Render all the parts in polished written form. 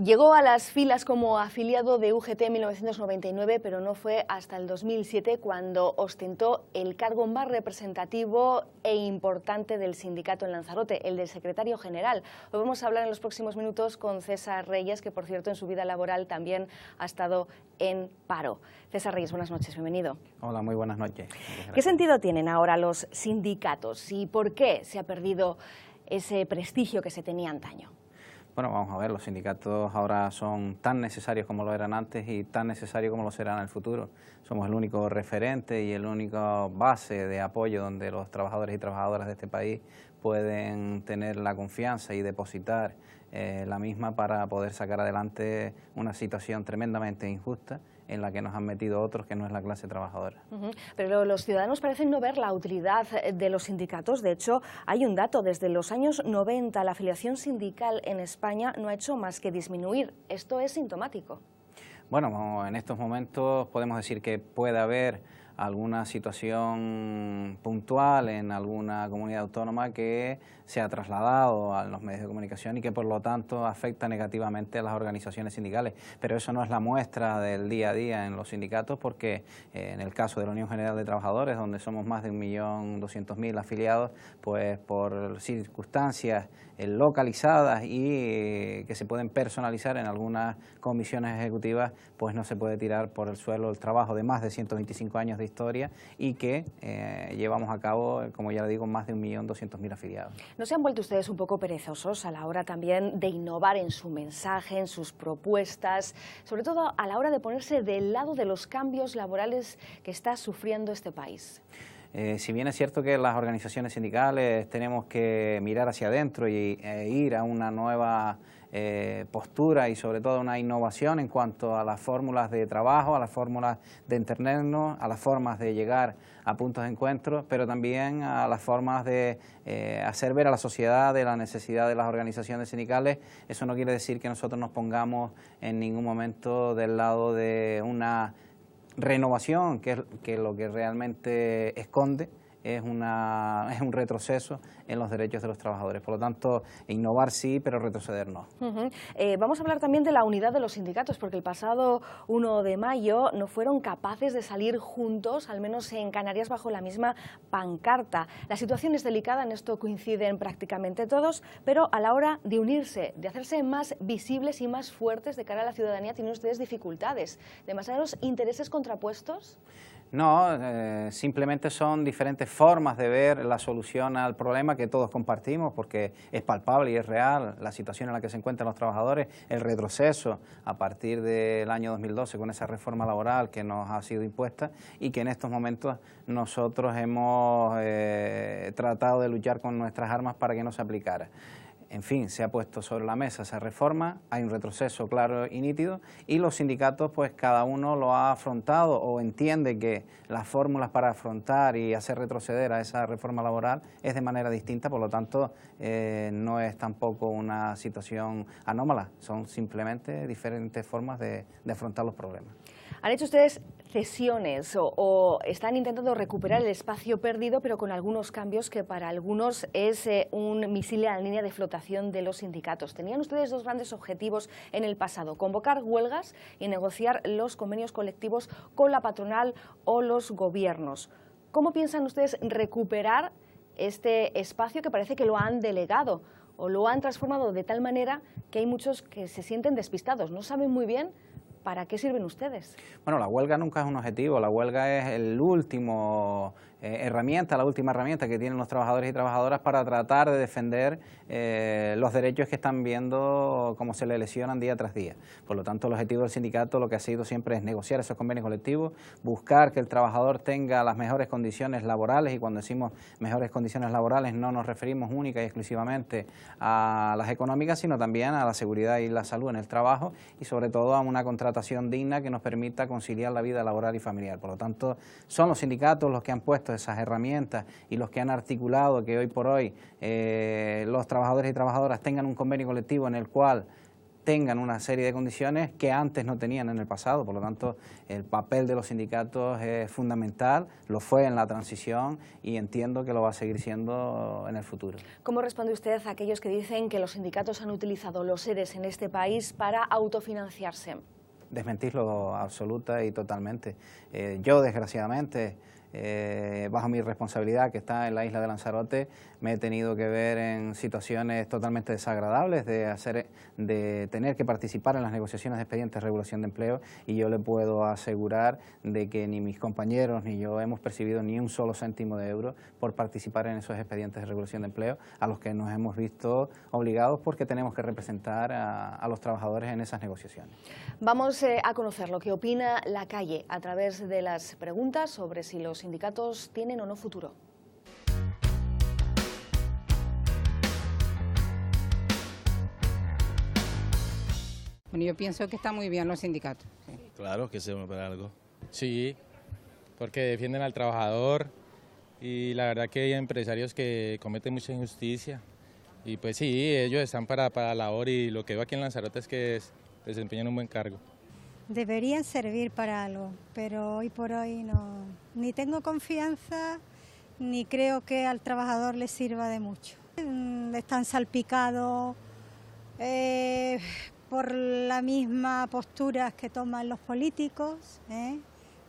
Llegó a las filas como afiliado de UGT en 1999, pero no fue hasta el 2007 cuando ostentó el cargo más representativo e importante del sindicato en Lanzarote, el de secretario general. Hoy vamos a hablar en los próximos minutos con César Reyes, que por cierto en su vida laboral también ha estado en paro. César Reyes, buenas noches, bienvenido. Hola, muy buenas noches. ¿Qué sentido tienen ahora los sindicatos y por qué se ha perdido ese prestigio que se tenía antaño? Bueno, vamos a ver, los sindicatos ahora son tan necesarios como lo eran antes y tan necesarios como lo serán en el futuro. Somos el único referente y el único base de apoyo donde los trabajadores y trabajadoras de este país pueden tener la confianza y depositar la misma para poder sacar adelante una situación tremendamente injusta en la que nos han metido otros que no es la clase trabajadora. Pero los ciudadanos parecen no ver la utilidad de los sindicatos. De hecho, hay un dato, desde los años 90 la afiliación sindical en España no ha hecho más que disminuir. Esto es sintomático. Bueno, en estos momentos podemos decir que puede haber alguna situación puntual en alguna comunidad autónoma que se ha trasladado a los medios de comunicación y que por lo tanto afecta negativamente a las organizaciones sindicales. Pero eso no es la muestra del día a día en los sindicatos, porque en el caso de la Unión General de Trabajadores, donde somos más de 1.200.000 afiliados, pues por circunstancias localizadas y que se pueden personalizar en algunas comisiones ejecutivas, pues no se puede tirar por el suelo el trabajo de más de 125 años de historia y que llevamos a cabo, como ya le digo, más de 1.200.000 afiliados. ¿No se han vuelto ustedes un poco perezosos a la hora también de innovar en su mensaje, en sus propuestas, sobre todo a la hora de ponerse del lado de los cambios laborales que está sufriendo este país? Si bien es cierto que las organizaciones sindicales tenemos que mirar hacia adentro e ir a una nueva postura y sobre todo una innovación en cuanto a las fórmulas de trabajo, a las fórmulas de entendernos, a las formas de llegar a puntos de encuentro, pero también a las formas de hacer ver a la sociedad de la necesidad de las organizaciones sindicales. Eso no quiere decir que nosotros nos pongamos en ningún momento del lado de una renovación, que lo que realmente esconde es un retroceso en los derechos de los trabajadores. Por lo tanto, innovar sí, pero retroceder no. Vamos a hablar también de la unidad de los sindicatos, porque el pasado 1 de mayo no fueron capaces de salir juntos, al menos en Canarias, bajo la misma pancarta. La situación es delicada, en esto coinciden prácticamente todos, pero a la hora de unirse, de hacerse más visibles y más fuertes de cara a la ciudadanía, tienen ustedes dificultades. ¿Demasiados intereses contrapuestos? No, simplemente son diferentes formas de ver la solución al problema que todos compartimos, porque es palpable y es real la situación en la que se encuentran los trabajadores, el retroceso a partir del año 2012 con esa reforma laboral que nos ha sido impuesta y que en estos momentos nosotros hemos tratado de luchar con nuestras armas para que no se aplicara. En fin, se ha puesto sobre la mesa esa reforma, hay un retroceso claro y nítido y los sindicatos pues cada uno lo ha afrontado o entiende que las fórmulas para afrontar y hacer retroceder a esa reforma laboral es de manera distinta, por lo tanto no es tampoco una situación anómala, son simplemente diferentes formas de afrontar los problemas. ¿Han hecho ustedes cesiones o están intentando recuperar el espacio perdido, pero con algunos cambios que para algunos es un misil a la línea de flotación de los sindicatos? Tenían ustedes dos grandes objetivos en el pasado: convocar huelgas y negociar los convenios colectivos con la patronal o los gobiernos. ¿Cómo piensan ustedes recuperar este espacio que parece que lo han delegado o lo han transformado de tal manera que hay muchos que se sienten despistados, no saben muy bien ¿para qué sirven ustedes? Bueno, la huelga nunca es un objetivo, la huelga es el último la última herramienta que tienen los trabajadores y trabajadoras para tratar de defender los derechos que están viendo cómo se les lesionan día tras día. Por lo tanto, el objetivo del sindicato lo que ha sido siempre es negociar esos convenios colectivos, buscar que el trabajador tenga las mejores condiciones laborales, y cuando decimos mejores condiciones laborales no nos referimos única y exclusivamente a las económicas, sino también a la seguridad y la salud en el trabajo y sobre todo a una contratación digna que nos permita conciliar la vida laboral y familiar. Por lo tanto, son los sindicatos los que han puesto esas herramientas y los que han articulado que hoy por hoy los trabajadores y trabajadoras tengan un convenio colectivo en el cual tengan una serie de condiciones que antes no tenían en el pasado. Por lo tanto, el papel de los sindicatos es fundamental, lo fue en la transición y entiendo que lo va a seguir siendo en el futuro. ¿Cómo responde usted a aquellos que dicen que los sindicatos han utilizado los ERES en este país para autofinanciarse? Desmentirlo absoluta y totalmente. Yo, desgraciadamente, bajo mi responsabilidad, que está en la isla de Lanzarote, me he tenido que ver en situaciones totalmente desagradables de tener que participar en las negociaciones de expedientes de regulación de empleo, y yo le puedo asegurar de que ni mis compañeros ni yo hemos percibido ni un solo céntimo de euro por participar en esos expedientes de regulación de empleo a los que nos hemos visto obligados porque tenemos que representar a los trabajadores en esas negociaciones. Vamos a conocer lo que opina la calle a través de las preguntas sobre si los sindicatos tienen o no futuro. Bueno, yo pienso que está muy bien los sindicatos. Sí. Claro que sirve para algo. Sí, porque defienden al trabajador y la verdad que hay empresarios que cometen mucha injusticia. Y pues sí, ellos están para la labor, y lo que veo aquí en Lanzarote es que desempeñan un buen cargo. Deberían servir para algo, pero hoy por hoy no, ni tengo confianza, ni creo que al trabajador le sirva de mucho. Están salpicados por la misma postura que toman los políticos,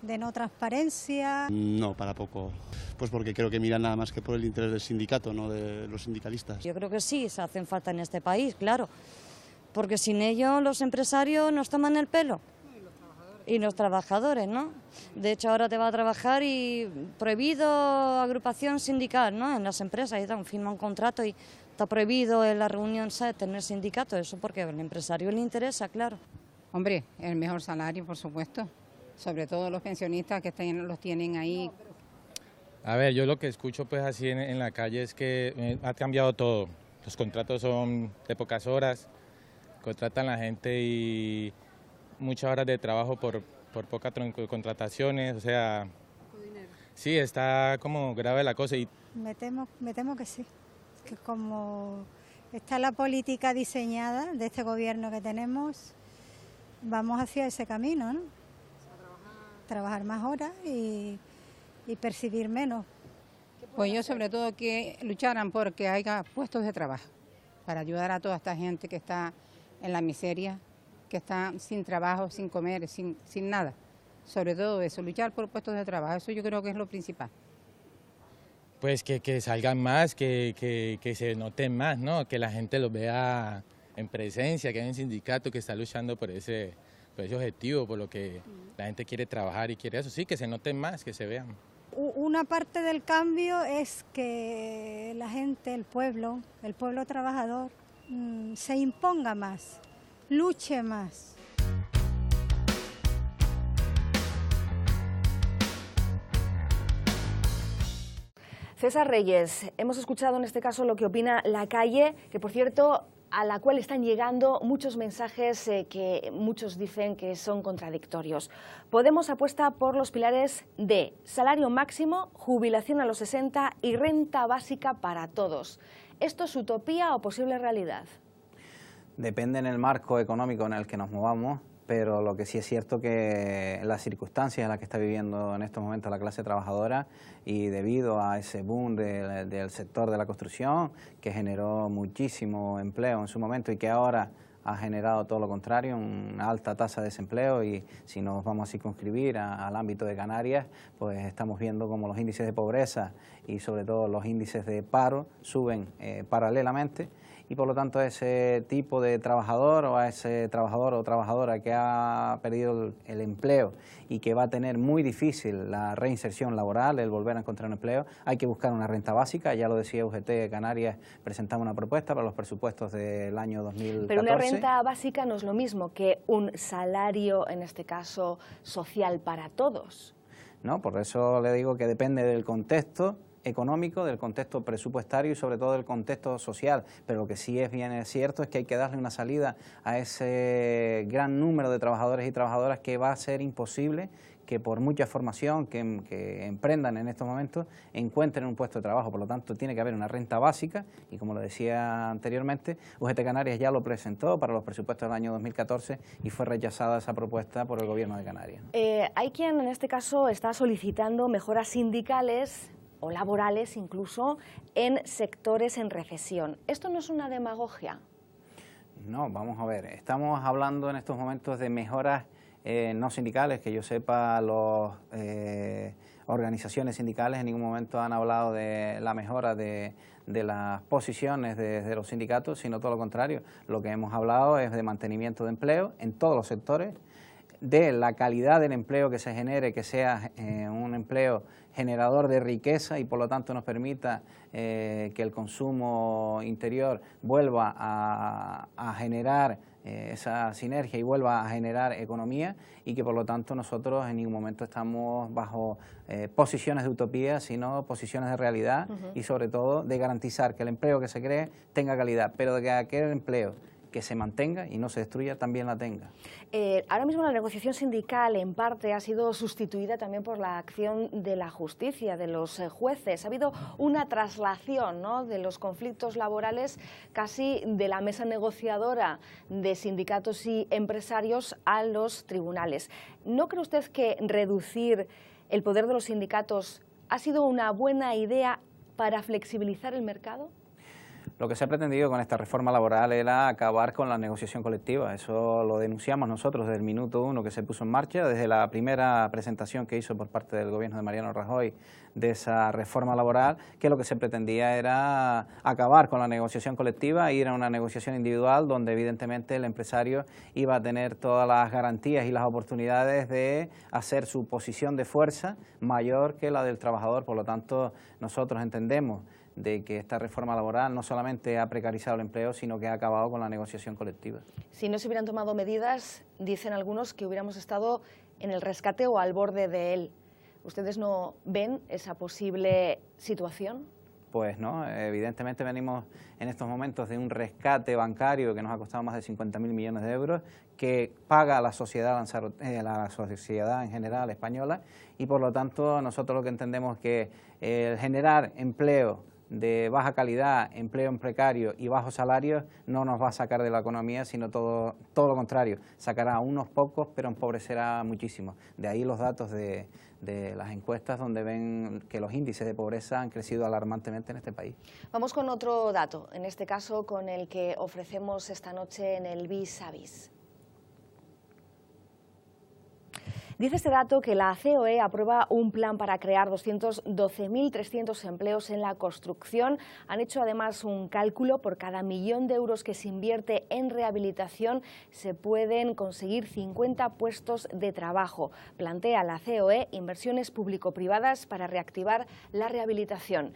de no transparencia. No, para poco, pues porque creo que miran nada más que por el interés del sindicato, no de los sindicalistas. Yo creo que sí, se hacen falta en este país, claro, porque sin ellos los empresarios nos toman el pelo. Y los trabajadores, ¿no? De hecho, ahora te va a trabajar y prohibido agrupación sindical, ¿no? En las empresas, y firma un contrato y está prohibido en la reunión tener sindicato, eso porque al empresario le interesa, claro. Hombre, el mejor salario, por supuesto, sobre todo los pensionistas que los tienen ahí. A ver, yo lo que escucho pues así en la calle es que ha cambiado todo. Los contratos son de pocas horas, contratan a la gente y muchas horas de trabajo por pocas contrataciones, o sea, sí, está como grave la cosa. Me temo que sí, que como está la política diseñada de este gobierno que tenemos, vamos hacia ese camino, ¿no? Trabajar más horas y percibir menos. Pues yo sobre todo que lucharan porque haya puestos de trabajo, para ayudar a toda esta gente que está en la miseria, que están sin trabajo, sin comer, sin nada. Sobre todo eso, luchar por puestos de trabajo, eso yo creo que es lo principal. Pues que salgan más, que se noten más, ¿no? Que la gente los vea en presencia, que hay un sindicato que está luchando por ese objetivo, por lo que la gente quiere trabajar y quiere eso. Sí, que se noten más, que se vean. Una parte del cambio es que la gente, el pueblo trabajador, se imponga más, luche más. César Reyes, hemos escuchado en este caso lo que opina la calle, que por cierto, a la cual están llegando muchos mensajes que muchos dicen que son contradictorios. Podemos apuesta por los pilares de salario máximo, jubilación a los 60 y renta básica para todos. ¿Esto es utopía o posible realidad? Depende en el marco económico en el que nos movamos, pero lo que sí es cierto que las circunstancias en las que está viviendo en estos momentos la clase trabajadora, y debido a ese boom del sector de la construcción que generó muchísimo empleo en su momento y que ahora ha generado todo lo contrario, una alta tasa de desempleo, y si nos vamos a circunscribir al ámbito de Canarias, pues estamos viendo como los índices de pobreza y sobre todo los índices de paro suben paralelamente. Y por lo tanto ese tipo de trabajador o a ese trabajador o trabajadora que ha perdido el empleo y que va a tener muy difícil la reinserción laboral, el volver a encontrar un empleo, hay que buscar una renta básica. Ya lo decía UGT Canarias, presentamos una propuesta para los presupuestos del año 2014. Pero una renta básica no es lo mismo que un salario, en este caso, social para todos. No, por eso le digo que depende del contexto económico, del contexto presupuestario y sobre todo del contexto social, pero lo que sí es bien cierto es que hay que darle una salida a ese gran número de trabajadores y trabajadoras que va a ser imposible que por mucha formación que emprendan en estos momentos encuentren un puesto de trabajo. Por lo tanto, tiene que haber una renta básica y, como lo decía anteriormente, UGT Canarias ya lo presentó para los presupuestos del año 2014 y fue rechazada esa propuesta por el Gobierno de Canarias. Hay quien en este caso está solicitando mejoras sindicales o laborales incluso en sectores en recesión. ¿Esto no es una demagogia? No, vamos a ver, estamos hablando en estos momentos de mejoras no sindicales. Que yo sepa, las organizaciones sindicales en ningún momento han hablado de la mejora de las posiciones de los sindicatos, sino todo lo contrario. Lo que hemos hablado es de mantenimiento de empleo en todos los sectores, de la calidad del empleo que se genere, que sea un empleo generador de riqueza y por lo tanto nos permita que el consumo interior vuelva a generar esa sinergia y vuelva a generar economía, y que por lo tanto nosotros en ningún momento estamos bajo posiciones de utopía, sino posiciones de realidad y sobre todo de garantizar que el empleo que se cree tenga calidad, pero de que aquel empleo que se mantenga y no se destruya también la tenga. Ahora mismo la negociación sindical en parte ha sido sustituida también por la acción de la justicia, de los jueces. Ha habido una traslación, ¿no?, de los conflictos laborales casi de la mesa negociadora de sindicatos y empresarios a los tribunales. ¿No cree usted que reducir el poder de los sindicatos ha sido una buena idea para flexibilizar el mercado? Lo que se ha pretendido con esta reforma laboral era acabar con la negociación colectiva. Eso lo denunciamos nosotros desde el minuto 1 que se puso en marcha, desde la primera presentación que hizo por parte del gobierno de Mariano Rajoy de esa reforma laboral, que lo que se pretendía era acabar con la negociación colectiva, ir a una negociación individual donde evidentemente el empresario iba a tener todas las garantías y las oportunidades de hacer su posición de fuerza mayor que la del trabajador. Por lo tanto, nosotros entendemos de que esta reforma laboral no solamente ha precarizado el empleo, sino que ha acabado con la negociación colectiva. Si no se hubieran tomado medidas, dicen algunos que hubiéramos estado en el rescate o al borde de él. ¿Ustedes no ven esa posible situación? Pues no, evidentemente venimos en estos momentos de un rescate bancario que nos ha costado más de 50.000 millones de euros, que paga la sociedad en general española, y por lo tanto nosotros lo que entendemos es que el generar empleo de baja calidad, empleo en precario y bajos salarios no nos va a sacar de la economía, sino todo lo contrario, sacará a unos pocos pero empobrecerá muchísimo. De ahí los datos de las encuestas donde ven que los índices de pobreza han crecido alarmantemente en este país. Vamos con otro dato, en este caso con el que ofrecemos esta noche en el Vis a Vis. Dice este dato que la COE aprueba un plan para crear 212.300 empleos en la construcción. Han hecho además un cálculo: por cada 1.000.000 de euros que se invierte en rehabilitación se pueden conseguir 50 puestos de trabajo. Plantea la COE inversiones público-privadas para reactivar la rehabilitación.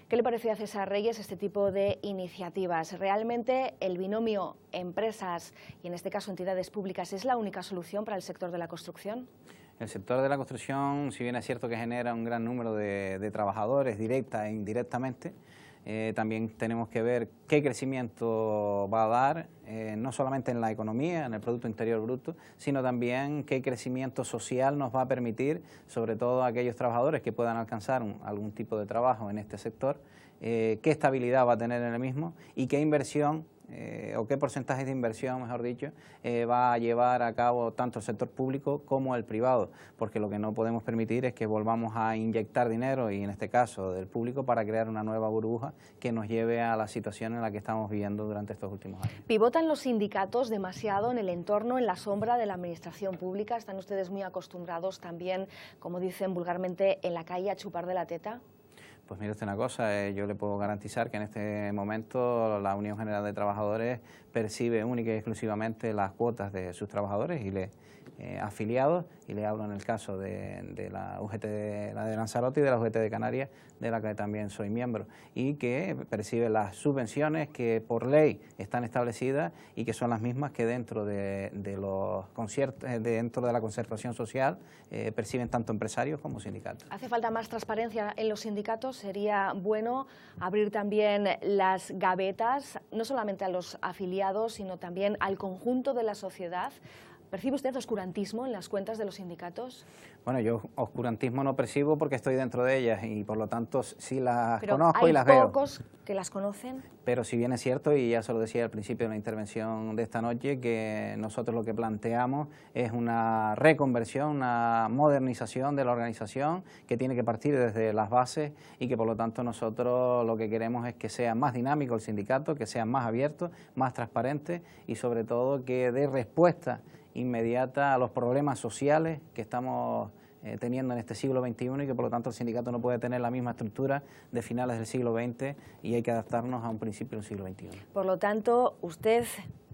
¿Qué le parece a César Reyes este tipo de iniciativas? ¿Realmente el binomio empresas y en este caso entidades públicas es la única solución para el sector de la construcción? El sector de la construcción, si bien es cierto que genera un gran número de trabajadores directa e indirectamente, también tenemos que ver qué crecimiento va a dar, no solamente en la economía, en el Producto Interior Bruto, sino también qué crecimiento social nos va a permitir, sobre todo a aquellos trabajadores que puedan alcanzar algún tipo de trabajo en este sector, qué estabilidad va a tener en el mismo y qué inversión o qué porcentaje de inversión, mejor dicho, va a llevar a cabo tanto el sector público como el privado, porque lo que no podemos permitir es que volvamos a inyectar dinero, y en este caso del público, para crear una nueva burbuja que nos lleve a la situación en la que estamos viviendo durante estos últimos años. ¿Pivotan los sindicatos demasiado en el entorno, en la sombra de la administración pública? ¿Están ustedes muy acostumbrados también, como dicen vulgarmente, en la calle a chupar de la teta? Pues mire usted una cosa, yo le puedo garantizar que en este momento la Unión General de Trabajadores percibe única y exclusivamente las cuotas de sus trabajadores y afiliados, y le hablo en el caso de la UGT, la de Lanzarote y de la UGT de Canarias, de la que también soy miembro, y que percibe las subvenciones que por ley están establecidas y que son las mismas que dentro de los conciertos, dentro de la concertación social, perciben tanto empresarios como sindicatos. ¿Hace falta más transparencia en los sindicatos? ¿Sería bueno abrir también las gavetas, no solamente a los afiliados, sino también al conjunto de la sociedad? ¿Percibe usted oscurantismo en las cuentas de los sindicatos? Bueno, yo oscurantismo no percibo porque estoy dentro de ellas y por lo tanto sí las Pero conozco y las veo. ¿hay pocos que las conocen? Pero si bien es cierto, y ya se lo decía al principio de la intervención de esta noche, que nosotros lo que planteamos es una reconversión, una modernización de la organización que tiene que partir desde las bases y que por lo tanto nosotros lo que queremos es que sea más dinámico el sindicato, que sea más abierto, más transparente y sobre todo que dé respuesta inmediata a los problemas sociales que estamos teniendo en este siglo XXI y que por lo tanto el sindicato no puede tener la misma estructura de finales del siglo XX y hay que adaptarnos a un principio del siglo XXI. Por lo tanto, ¿usted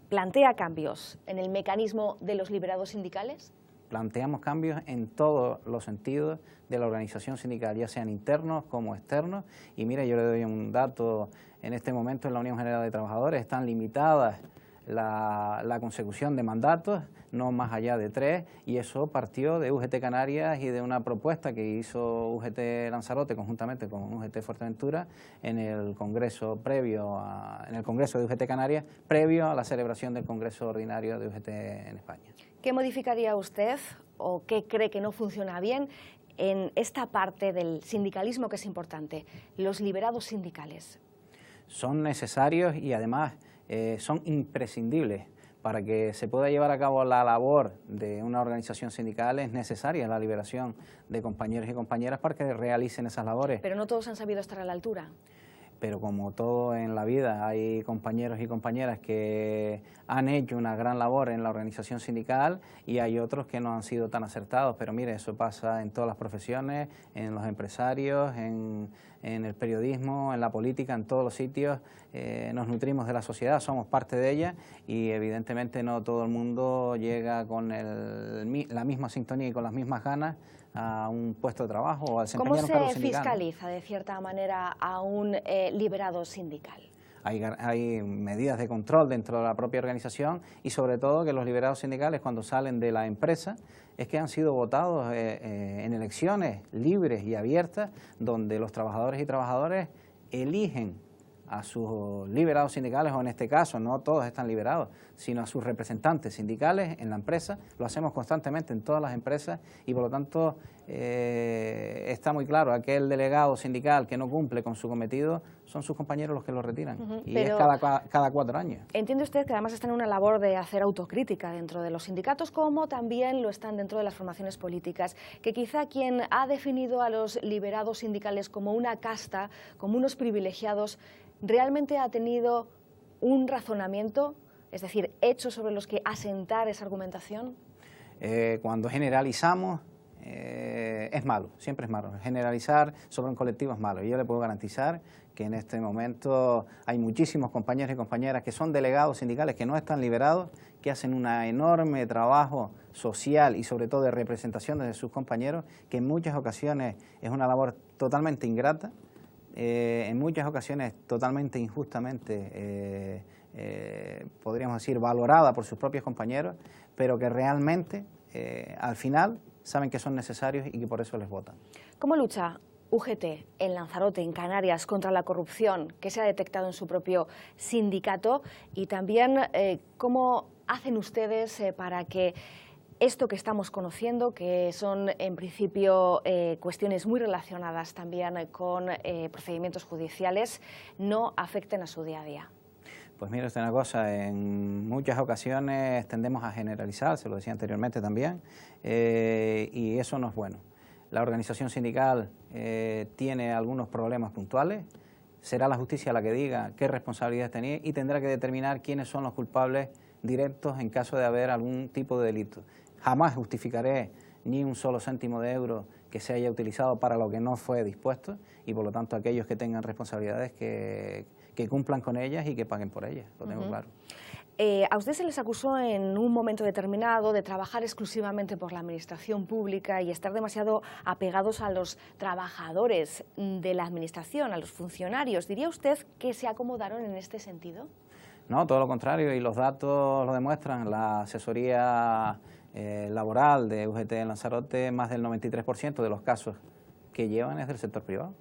plantea cambios en el mecanismo de los liberados sindicales? Planteamos cambios en todos los sentidos de la organización sindical, ya sean internos como externos, y mira, yo le doy un dato, en este momento en la Unión General de Trabajadores están limitadas la consecución de mandatos, no más allá de 3, y eso partió de UGT Canarias y de una propuesta que hizo UGT Lanzarote conjuntamente con UGT Fuerteventura en el congreso en el congreso de UGT Canarias, previo a la celebración del congreso ordinario de UGT en España. ¿Qué modificaría usted o qué cree que no funciona bien en esta parte del sindicalismo que es importante, los liberados sindicales? Son necesarios y además son imprescindibles. Para que se pueda llevar a cabo la labor de una organización sindical es necesaria la liberación de compañeros y compañeras para que realicen esas labores. Pero no todos han sabido estar a la altura. Pero como todo en la vida, hay compañeros y compañeras que han hecho una gran labor en la organización sindical y hay otros que no han sido tan acertados. Pero mire, eso pasa en todas las profesiones, en los empresarios, en el periodismo, en la política, en todos los sitios. Nos nutrimos de la sociedad, somos parte de ella y evidentemente no todo el mundo llega con la misma sintonía y con las mismas ganas a un puesto de trabajo o a desempeñar un cargo sindical. ¿Cómo se fiscaliza de cierta manera a un liberado sindical? Hay medidas de control dentro de la propia organización y sobre todo que los liberados sindicales cuando salen de la empresa es que han sido votados en elecciones libres y abiertas donde los trabajadores y trabajadoras eligen a sus liberados sindicales, o en este caso no todos están liberados, sino a sus representantes sindicales en la empresa. Lo hacemos constantemente en todas las empresas y por lo tanto está muy claro, aquel delegado sindical que no cumple con su cometido son sus compañeros los que lo retiran y es cada 4 años. ¿Entiende usted que además están en una labor de hacer autocrítica dentro de los sindicatos como también lo están dentro de las formaciones políticas? Que quizá quien ha definido a los liberados sindicales como una casta, como unos privilegiados, realmente ha tenido un razonamiento, es decir, hechos sobre los que asentar esa argumentación. Cuando generalizamos es malo, siempre es malo. Generalizar sobre un colectivo es malo. Y yo le puedo garantizar que en este momento hay muchísimos compañeros y compañeras que son delegados sindicales que no están liberados, que hacen un enorme trabajo social y sobre todo de representación de sus compañeros, que en muchas ocasiones es una labor totalmente ingrata, en muchas ocasiones totalmente injustamente, podríamos decir, valorada por sus propios compañeros, pero que realmente al final saben que son necesarios y que por eso les votan. ¿Cómo lucha UGT en Lanzarote, en Canarias, contra la corrupción que se ha detectado en su propio sindicato? Y también, ¿cómo hacen ustedes para que esto que estamos conociendo, que son en principio cuestiones muy relacionadas también con procedimientos judiciales, no afecten a su día a día? Pues mira, esta es una cosa, en muchas ocasiones tendemos a generalizar, se lo decía anteriormente también, y eso no es bueno. La organización sindical tiene algunos problemas puntuales, será la justicia la que diga qué responsabilidades tenía y tendrá que determinar quiénes son los culpables directos en caso de haber algún tipo de delito. Jamás justificaré ni un solo céntimo de euro que se haya utilizado para lo que no fue dispuesto y por lo tanto aquellos que tengan responsabilidades que que cumplan con ellas y que paguen por ellas, lo tengo claro. A usted se les acusó en un momento determinado de trabajar exclusivamente por la administración pública y estar demasiado apegados a los trabajadores de la administración, a los funcionarios. ¿Diría usted que se acomodaron en este sentido? No, todo lo contrario, y los datos lo demuestran. La asesoría laboral de UGT en Lanzarote, más del 93% de los casos que llevan es del sector privado.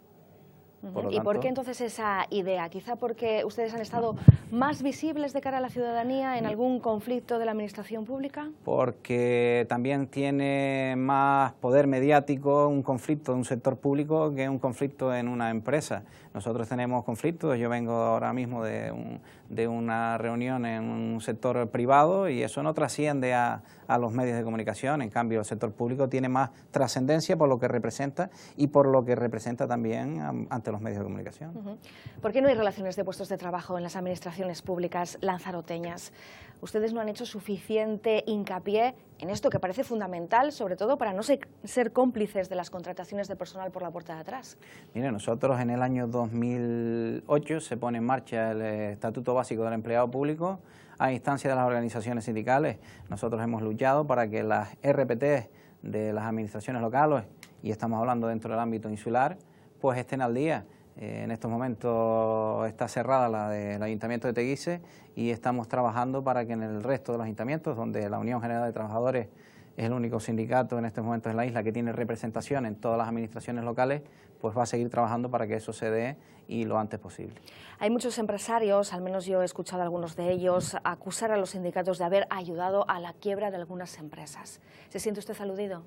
¿Y por qué entonces esa idea? ¿Quizá porque ustedes han estado más visibles de cara a la ciudadanía en algún conflicto de la administración pública? Porque también tiene más poder mediático un conflicto de un sector público que un conflicto en una empresa. Nosotros tenemos conflictos, yo vengo ahora mismo de una reunión en un sector privado y eso no trasciende a los medios de comunicación. En cambio, el sector público tiene más trascendencia por lo que representa y por lo que representa también ante los medios de comunicación. ¿Por qué no hay relaciones de puestos de trabajo en las administraciones públicas lanzaroteñas? Ustedes no han hecho suficiente hincapié en esto que parece fundamental, sobre todo para no ser cómplices de las contrataciones de personal por la puerta de atrás. Mire, nosotros en el año 2008 se pone en marcha el Estatuto Básico del Empleado Público a instancia de las organizaciones sindicales. Nosotros hemos luchado para que las RPT de las administraciones locales, y estamos hablando dentro del ámbito insular, pues estén al día. En estos momentos está cerrada la del Ayuntamiento de Teguise y estamos trabajando para que en el resto de los ayuntamientos, donde la Unión General de Trabajadores es el único sindicato en estos momentos en la isla que tiene representación en todas las administraciones locales, pues va a seguir trabajando para que eso se dé y lo antes posible. Hay muchos empresarios, al menos yo he escuchado a algunos de ellos, acusar a los sindicatos de haber ayudado a la quiebra de algunas empresas. ¿Se siente usted aludido?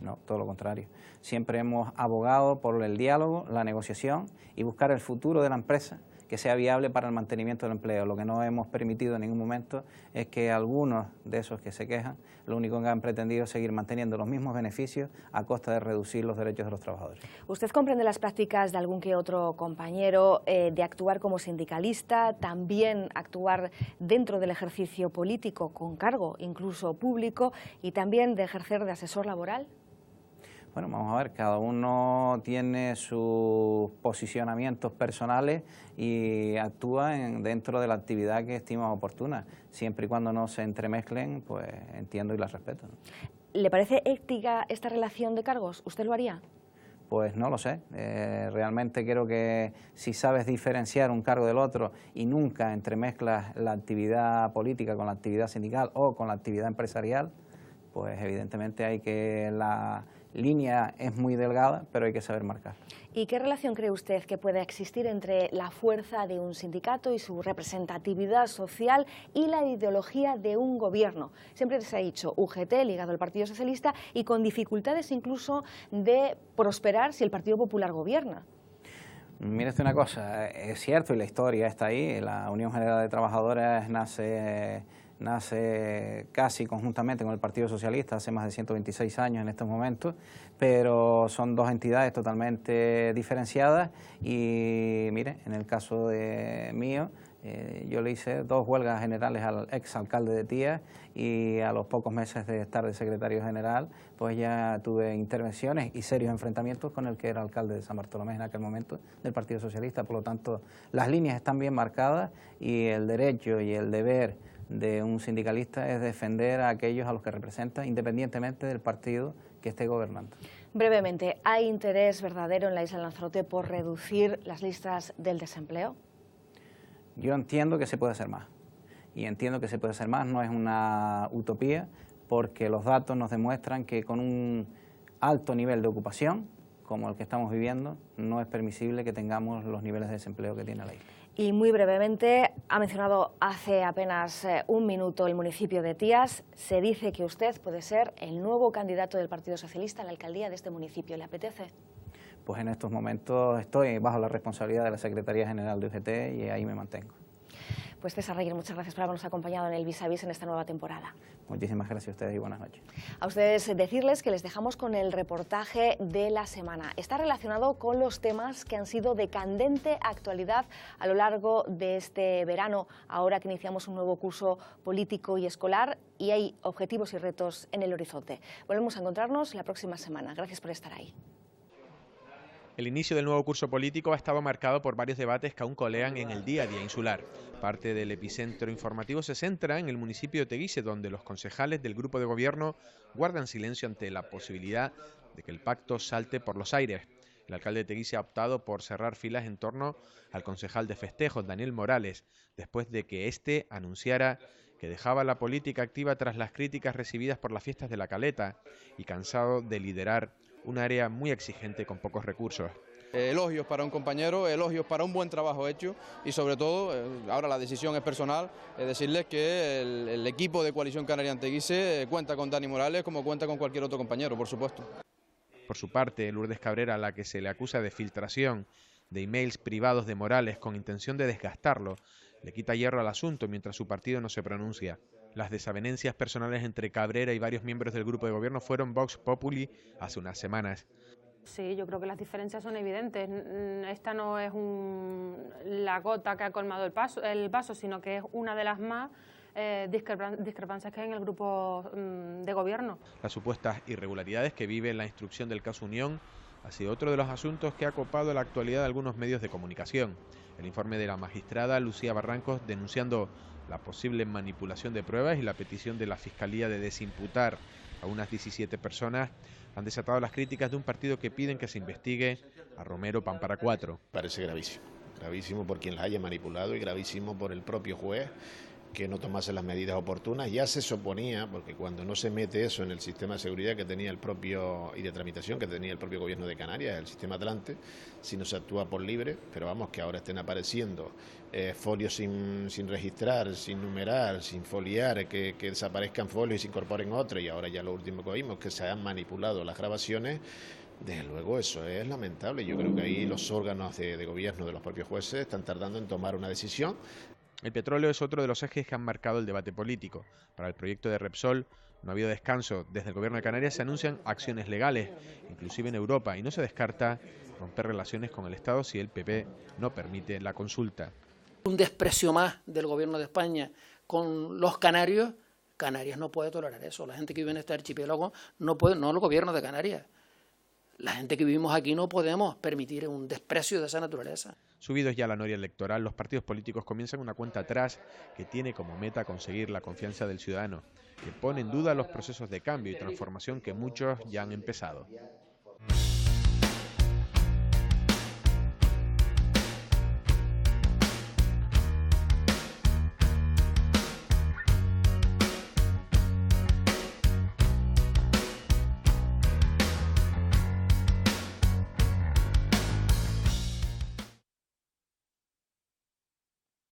No, todo lo contrario. Siempre hemos abogado por el diálogo, la negociación y buscar el futuro de la empresa que sea viable para el mantenimiento del empleo. Lo que no hemos permitido en ningún momento es que algunos de esos que se quejan, lo único que han pretendido es seguir manteniendo los mismos beneficios a costa de reducir los derechos de los trabajadores. ¿Usted comprende las prácticas de algún que otro compañero de actuar como sindicalista, también actuar dentro del ejercicio político con cargo, incluso público, y también de ejercer de asesor laboral? Bueno, vamos a ver, cada uno tiene sus posicionamientos personales y actúa dentro de la actividad que estima oportuna. Siempre y cuando no se entremezclen, pues entiendo y las respeto, ¿no? ¿Le parece ética esta relación de cargos? ¿Usted lo haría? Pues no lo sé. Realmente creo que si sabes diferenciar un cargo del otro y nunca entremezclas la actividad política con la actividad sindical o con la actividad empresarial, pues evidentemente hay que la línea es muy delgada, pero hay que saber marcar. ¿Y qué relación cree usted que puede existir entre la fuerza de un sindicato y su representatividad social y la ideología de un gobierno? Siempre se ha dicho UGT ligado al Partido Socialista y con dificultades incluso de prosperar si el Partido Popular gobierna. Mire usted una cosa, es cierto y la historia está ahí, la Unión General de Trabajadores nace casi conjuntamente con el Partido Socialista hace más de 126 años en estos momentos, pero son dos entidades totalmente diferenciadas y mire, en el caso mío, yo le hice 2 huelgas generales al exalcalde de Tías y a los pocos meses de estar de secretario general, pues ya tuve intervenciones y serios enfrentamientos con el que era alcalde de San Bartolomé en aquel momento del Partido Socialista. Por lo tanto, las líneas están bien marcadas y el derecho y el deber de un sindicalista es defender a aquellos a los que representa, independientemente del partido que esté gobernando. Brevemente, ¿hay interés verdadero en la isla de Lanzarote por reducir las listas del desempleo? Yo entiendo que se puede hacer más, y entiendo que se puede hacer más, no es una utopía, porque los datos nos demuestran que con un alto nivel de ocupación, como el que estamos viviendo, no es permisible que tengamos los niveles de desempleo que tiene la isla. Y muy brevemente, ha mencionado hace apenas un minuto el municipio de Tías. Se dice que usted puede ser el nuevo candidato del Partido Socialista a la alcaldía de este municipio. ¿Le apetece? Pues en estos momentos estoy bajo la responsabilidad de la Secretaría General de UGT y ahí me mantengo. Pues César Reguer, muchas gracias por habernos acompañado en el Vis a Vis en esta nueva temporada. Muchísimas gracias a ustedes y buenas noches. A ustedes decirles que les dejamos con el reportaje de la semana. Está relacionado con los temas que han sido de candente actualidad a lo largo de este verano, ahora que iniciamos un nuevo curso político y escolar y hay objetivos y retos en el horizonte. Volvemos a encontrarnos la próxima semana. Gracias por estar ahí. El inicio del nuevo curso político ha estado marcado por varios debates que aún colean en el día a día insular. Parte del epicentro informativo se centra en el municipio de Teguise, donde los concejales del grupo de gobierno guardan silencio ante la posibilidad de que el pacto salte por los aires. El alcalde de Teguise ha optado por cerrar filas en torno al concejal de festejos, Daniel Morales, después de que éste anunciara que dejaba la política activa tras las críticas recibidas por las fiestas de la Caleta y cansado de liderar un área muy exigente con pocos recursos. Elogios para un compañero, elogios para un buen trabajo hecho y sobre todo, ahora la decisión es personal, decirles que el equipo de Coalición Canaria en Teguise cuenta con Dani Morales como cuenta con cualquier otro compañero, por supuesto. Por su parte, Lourdes Cabrera, a la que se le acusa de filtración de emails privados de Morales con intención de desgastarlo, le quita hierro al asunto mientras su partido no se pronuncia. Las desavenencias personales entre Cabrera y varios miembros del grupo de gobierno fueron Vox Populi hace unas semanas. Sí, yo creo que las diferencias son evidentes. Esta no es la gota que ha colmado el vaso, sino que es una de las más discrepancias que hay en el grupo de gobierno. Las supuestas irregularidades que vive la instrucción del caso Unión ha sido otro de los asuntos que ha copado la actualidad de algunos medios de comunicación. El informe de la magistrada Lucía Barrancos denunciando la posible manipulación de pruebas y la petición de la Fiscalía de desimputar a unas 17 personas han desatado las críticas de un partido que piden que se investigue a Romero Pampara 4. Parece gravísimo, gravísimo por quien las haya manipulado y gravísimo por el propio juez que no tomase las medidas oportunas. Ya se suponía, porque cuando no se mete eso en el sistema de seguridad que tenía el propio y de tramitación que tenía el propio gobierno de Canarias, el sistema Atlante, si no se actúa por libre, pero vamos, que ahora estén apareciendo folios sin registrar, sin numerar, sin foliar, que desaparezcan folios y se incorporen otros, y ahora ya lo último que oímos, que se han manipulado las grabaciones. Desde luego eso es lamentable. Yo creo que ahí los órganos de gobierno de los propios jueces están tardando en tomar una decisión. El petróleo es otro de los ejes que han marcado el debate político. Para el proyecto de Repsol no ha habido descanso. Desde el gobierno de Canarias se anuncian acciones legales, inclusive en Europa, y no se descarta romper relaciones con el Estado si el PP no permite la consulta. Un desprecio más del gobierno de España con los canarios. Canarias no puede tolerar eso. La gente que vive en este archipiélago no puede, no el gobierno de Canarias. La gente que vivimos aquí no podemos permitir un desprecio de esa naturaleza. Subidos ya a la noria electoral, los partidos políticos comienzan una cuenta atrás que tiene como meta conseguir la confianza del ciudadano, que pone en duda los procesos de cambio y transformación que muchos ya han empezado.